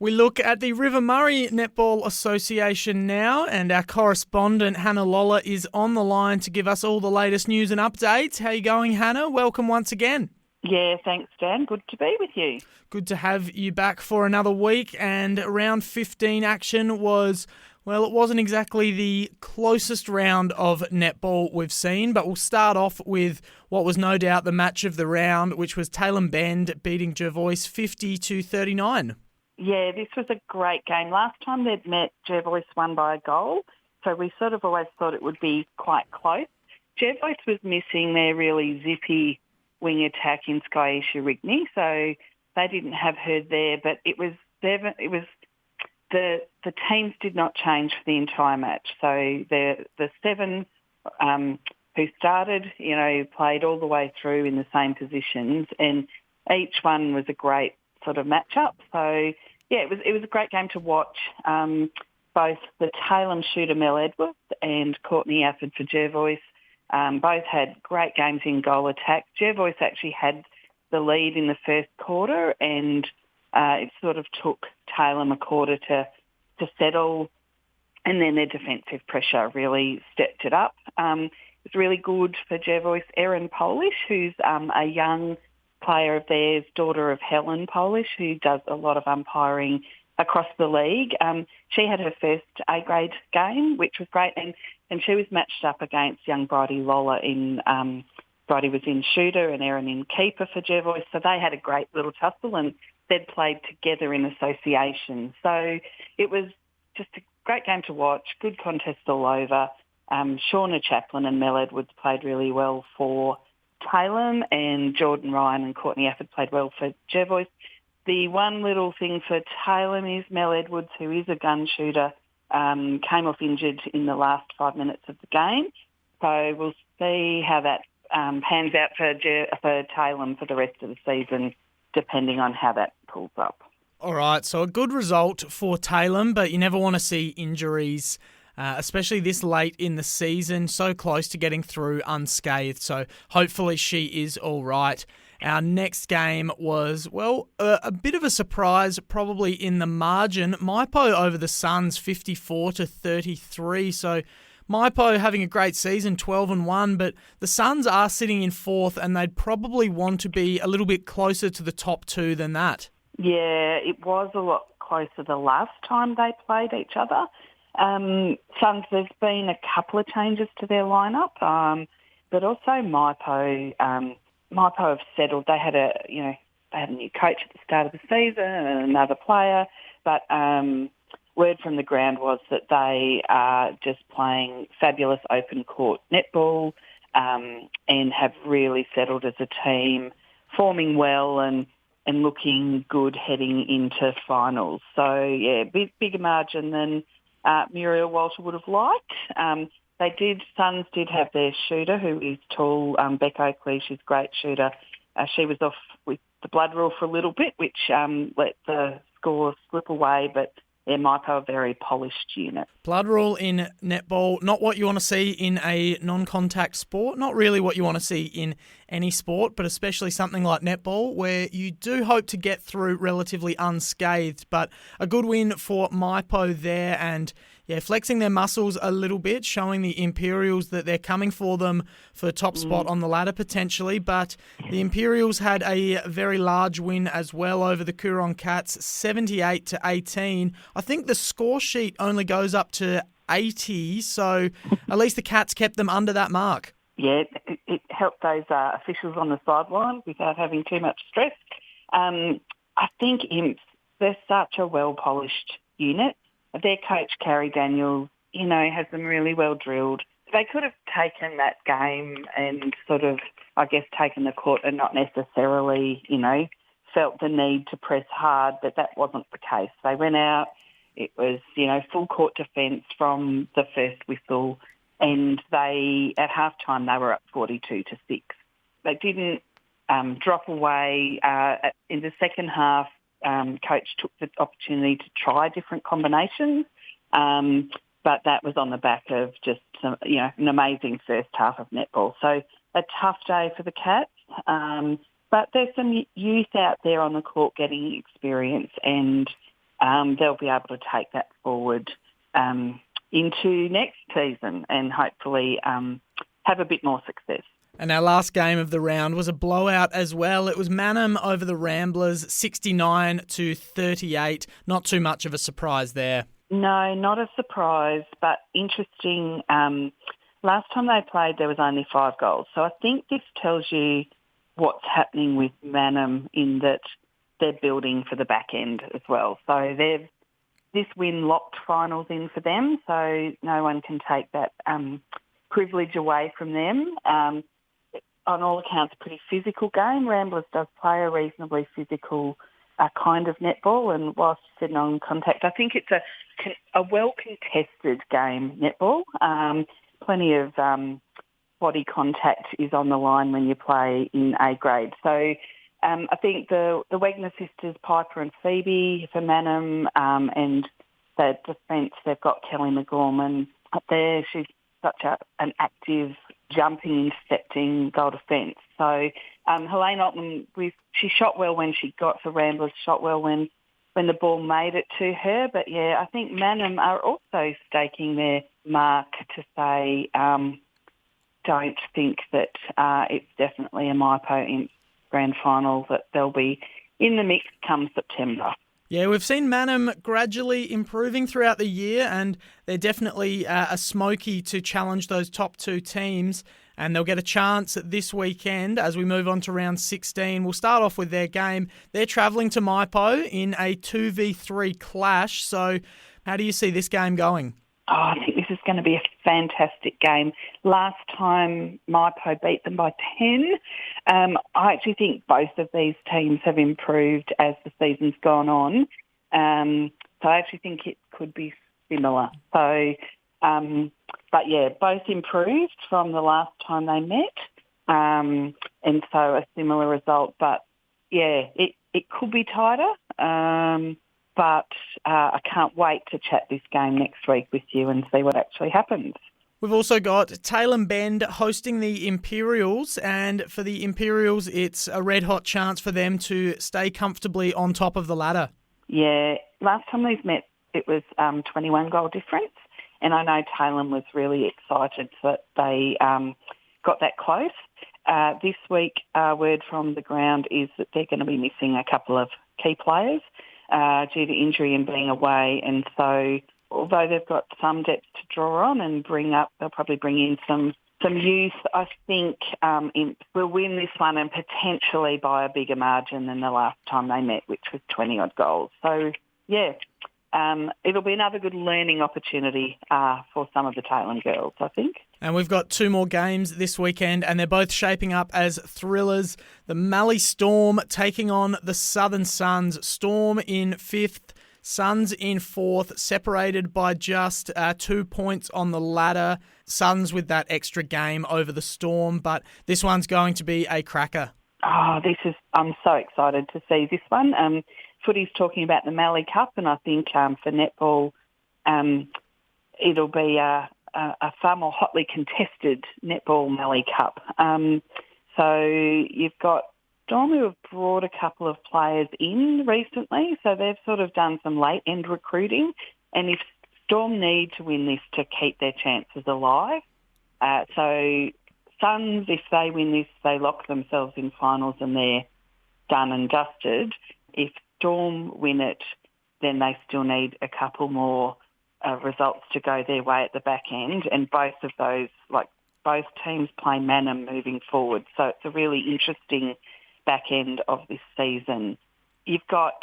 We look at the River Murray Netball Association now, and our correspondent Hannah Lolla is on the line to give us all the latest news and updates. How are you going, Hannah? Welcome once again. Yeah, thanks, Dan. Good to be with you. Good to have you back for another week, and round 15 action was, well, it wasn't exactly the closest round of netball we've seen, but we'll start off with what was no doubt the match of the round, which was Tailem Bend beating Jervois 50-39. Yeah, this was a great game. Last time they'd met, Jervois won by a goal, so we sort of always thought it would be quite close. Jervois was missing their really zippy wing attack in Skyisha Rigney, so they didn't have her there, but the teams did not change for the entire match. So the seven who started, played all the way through in the same positions, and each one was a great sort of match-up. So, yeah, it was a great game to watch. Both the Tailem shooter Mel Edwards and Courtney Afford for Jervois both had great games in goal attack. Jervois actually had the lead in the first quarter, and it sort of took Tailem a quarter to settle, and then their defensive pressure really stepped it up. It was really good for Jervois. Erin Polish, who's a young player of theirs, daughter of Helen Polish, who does a lot of umpiring across the league. She had her first A-grade game, which was great, and she was matched up against young Bridie Lola Bridie was in shooter and Erin in keeper for Jervois, so they had a great little tussle, and they'd played together in association. So it was just a great game to watch, good contest all over. Shauna Chaplin and Mel Edwards played really well for Tailem, and Jordan Ryan and Courtney Afford played well for Jervois. The one little thing for Tailem is Mel Edwards, who is a gun shooter, came off injured in the last 5 minutes of the game. So we'll see how that pans out for Tailem for the rest of the season, depending on how that pulls up. All right, so a good result for Tailem, but you never want to see injuries, especially this late in the season, so close to getting through unscathed. So hopefully she is all right. Our next game was, well, a bit of a surprise, probably in the margin. Maipo over the Suns, 54-33. So Maipo having a great season, 12-1, but the Suns are sitting in fourth, and they'd probably want to be a little bit closer to the top two than that. Yeah, it was a lot closer the last time they played each other. Suns, there's been a couple of changes to their lineup, but also Maipo have settled. They had a new coach at the start of the season and another player, but word from the ground was that they are just playing fabulous open court netball and have really settled as a team, forming well and looking good heading into finals. So, yeah, bigger margin than Muriel Walter would have liked. Suns did have their shooter, who is tall, Beck Oakley. She's a great shooter. She was off with the blood rule for a little bit, which let the score slip away, but yeah, Maipo, a very polished unit. Blood rule in netball, not what you want to see in a non-contact sport, not really what you want to see in any sport, but especially something like netball, where you do hope to get through relatively unscathed. But a good win for Maipo there, and yeah, flexing their muscles a little bit, showing the Imperials that they're coming for them for the top spot on the ladder potentially. But the Imperials had a very large win as well over the Coorong Cats, 78-18. I think the score sheet only goes up to 80, so at least the Cats kept them under that mark. Yeah, it helped those officials on the sideline without having too much stress. I think Imps, they're such a well-polished unit. Their coach, Carrie Daniels, has them really well drilled. They could have taken that game and sort of, I guess, taken the court and not necessarily, felt the need to press hard, but that wasn't the case. They went out, it was, full court defence from the first whistle, and at halftime they were up 42-6. They didn't drop away. In the second half, coach took the opportunity to try different combinations, but that was on the back of just an amazing first half of netball. So a tough day for the Cats, but there's some youth out there on the court getting experience, and they'll be able to take that forward into next season and hopefully have a bit more success. And our last game of the round was a blowout as well. It was Mannum over the Ramblers, 69-38. Not too much of a surprise there. No, not a surprise, but interesting. Last time they played, there was only 5 goals. So I think this tells you what's happening with Mannum in that they're building for the back end as well. So this win locked finals in for them, so no one can take that privilege away from them. On all accounts, a pretty physical game. Ramblers does play a reasonably physical kind of netball, and whilst you said non-contact, I think it's a well-contested game, netball. Plenty of body contact is on the line when you play in A grade. So I think the Wagner sisters, Piper and Phoebe for Mannum, and the defence, they've got Kelly McGorman up there. She's such an active, jumping, intercepting goal defence. So Helene Altman, she shot well when she got for Ramblers, shot well when the ball made it to her. But, yeah, I think Mannum are also staking their mark to say don't think that it's definitely a MyPo grand final, that they'll be in the mix come September. Yeah, we've seen Mannum gradually improving throughout the year, and they're definitely a smoky to challenge those top 2 teams, and they'll get a chance this weekend as we move on to round 16. We'll start off with their game. They're travelling to MyPo in a 2v3 clash, so how do you see this game going? Oh, I think this is going to be a fantastic game. Last time MyPo beat them by 10. I actually think both of these teams have improved as the season's gone on. So I actually think it could be similar. So, but yeah, both improved from the last time they met. And so a similar result. But yeah, it could be tighter. But I can't wait to chat this game next week with you and see what actually happens. We've also got Tailem Bend hosting the Imperials, and for the Imperials, it's a red-hot chance for them to stay comfortably on top of the ladder. Yeah, last time these met, it was 21-goal difference, and I know Tailem was really excited that they got that close. This week, word from the ground is that they're going to be missing a couple of key players due to injury and being away. And so although they've got some depth to draw on and bring up, they'll probably bring in some youth. I think we'll win this one, and potentially by a bigger margin than the last time they met, which was 20-odd goals. So, yeah, it'll be another good learning opportunity for some of the Tailem girls, I think. And we've got 2 more games this weekend, and they're both shaping up as thrillers. The Mallee Storm taking on the Southern Suns. Storm in 5th, Suns in 4th, separated by just 2 points on the ladder. Suns with that extra game over the Storm, but this one's going to be a cracker. Oh, I'm so excited to see this one. Footy's talking about the Mallee Cup, and I think for netball, it'll be a far more hotly contested netball Mallee Cup. So you've got Storm, who have brought a couple of players in recently, so they've sort of done some late-end recruiting, and if Storm need to win this to keep their chances alive, so Suns, if they win this, they lock themselves in finals and they're done and dusted. If Storm win it, then they still need a couple more results to go their way at the back end, and both of those, both teams play Mannum moving forward. So it's a really interesting back end of this season. You've got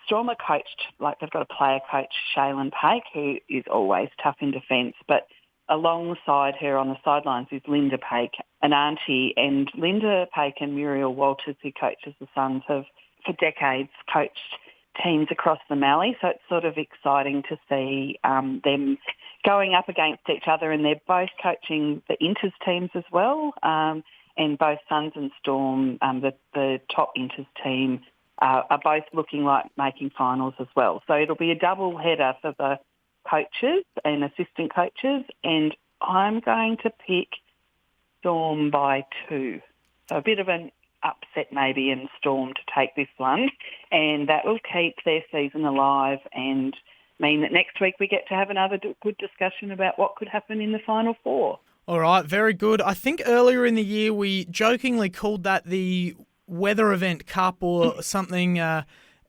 Storm are coached, they've got a player coach, Shaylin Paik, who is always tough in defence, but alongside her on the sidelines is Linda Paik, an auntie, and Linda Paik and Muriel Walters, who coaches the Suns, have for decades coached teams across the Mallee, so it's sort of exciting to see them going up against each other, and they're both coaching the Inters teams as well, and both Suns and Storm, the top Inters team, are both looking like making finals as well. So it'll be a double header for the coaches and assistant coaches, and I'm going to pick Storm by 2. So a bit of an upset maybe and Storm to take this one, and that will keep their season alive and mean that next week we get to have another good discussion about what could happen in the Final Four. All right, very good. I think earlier in the year we jokingly called that the Weather Event Cup or something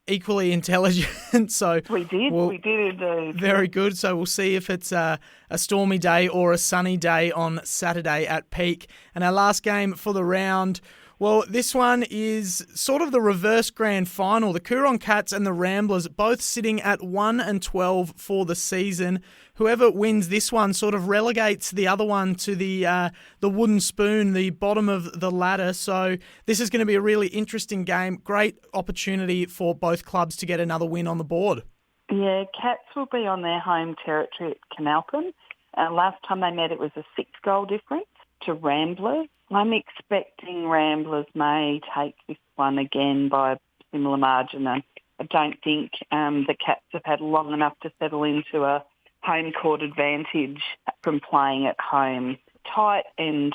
equally intelligent. So we did indeed. Very good. So we'll see if it's a stormy day or a sunny day on Saturday at Peak. And our last game for the round, well, this one is sort of the reverse grand final. The Coorong Cats and the Ramblers both sitting at 1-12 for the season. Whoever wins this one sort of relegates the other one to the wooden spoon, the bottom of the ladder. So this is going to be a really interesting game. Great opportunity for both clubs to get another win on the board. Yeah, Cats will be on their home territory at Canalpin. Last time they met, it was a 6-goal difference to Ramblers. I'm expecting Ramblers may take this one again by a similar margin. I don't think the Cats have had long enough to settle into a home court advantage from playing at home. Tight, and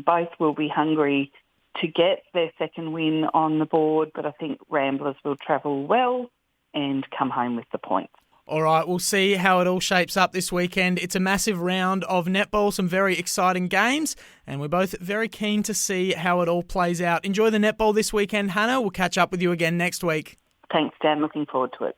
both will be hungry to get their second win on the board, but I think Ramblers will travel well and come home with the points. All right, we'll see how it all shapes up this weekend. It's a massive round of netball, some very exciting games, and we're both very keen to see how it all plays out. Enjoy the netball this weekend, Hannah. We'll catch up with you again next week. Thanks, Dan. Looking forward to it.